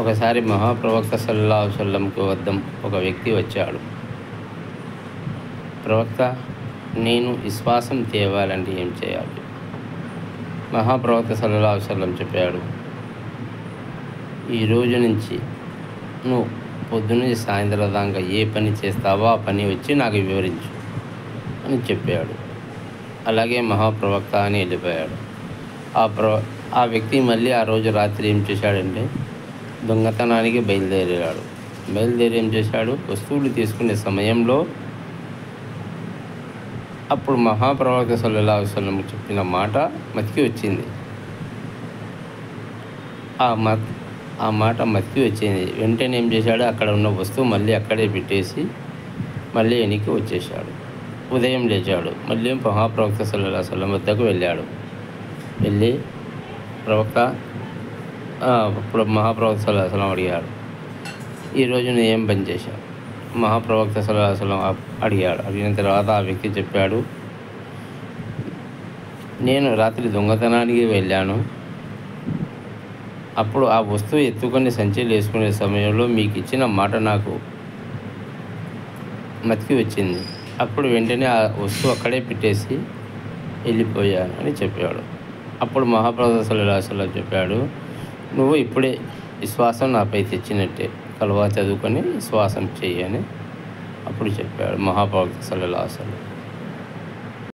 ఒకసారి మహాప్రవక్త సల్లల్లాహు అలైహి వసల్లంకు వద్దం ఒక వ్యక్తి వచ్చాడు. ప్రవక్త, నేను విశ్వాసం తేవాలంటే ఏం చేయాలి? మహాప్రవక్త సల్లల్లాహు అలైహి వసల్లం చెప్పాడు, ఈ రోజు నుంచి నువ్వు పొద్దున్నే సాయంత్రం దాకా ఏ పని చేస్తావో ఆ పని వచ్చి నాకు వివరించు అని చెప్పాడు. అలాగే మహాప్రవక్త అని వెళ్ళిపోయాడు. ఆ వ్యక్తి మళ్ళీ ఆ రోజు రాత్రి ఏం చేశాడంటే దొంగతనానికి బయలుదేరి ఏం చేశాడు, వస్తువులు తీసుకునే సమయంలో అప్పుడు మహాప్రవక్త సల్లల్లాహు అలైహి వసల్లం చెప్పిన మాట మతికి వచ్చింది. ఆ మాట మతికి వచ్చింది. వెంటనే ఏం చేశాడు, అక్కడ ఉన్న వస్తువు మళ్ళీ అక్కడే పెట్టేసి మళ్ళీ వెనక్కి వచ్చేసాడు. ఉదయం లేచాడు, మళ్ళీ మహాప్రవక్త సల్లల్లాహు అలైహి వసల్లం వద్దకు వెళ్ళి ప్రవక్త అప్పుడు మహాప్రవక్త సల్లల్లాహు అలైహి వసల్లం అడిగాడు, ఈరోజు నేను ఏం పని చేశాను? మహాప్రవక్త సల్లల్లాహు అలైహి వసల్లం అడిగిన తర్వాత ఆ వ్యక్తి చెప్పాడు, నేను రాత్రి దొంగతనానికి వెళ్ళాను. అప్పుడు ఆ వస్తువు ఎత్తుకొని సంచిలో వేసుకునే సమయంలో మీకు ఇచ్చిన మాట నాకు మతికి వచ్చింది. అప్పుడు వెంటనే ఆ వస్తువు అక్కడే పెట్టేసి వెళ్ళిపోయాను అని చెప్పాడు. అప్పుడు మహాప్రవక్త సల్లల్లాహు అలైహి వసల్లం చెప్పాడు, నువ్వు ఇప్పుడే విశ్వాసం నాపై తెచ్చినట్టే, కలవా చదువుకొని విశ్వాసం చెయ్యి అని అప్పుడు చెప్పాడు మహాప్రవక్త సల్లల్లాహు అలైహి వసల్లం.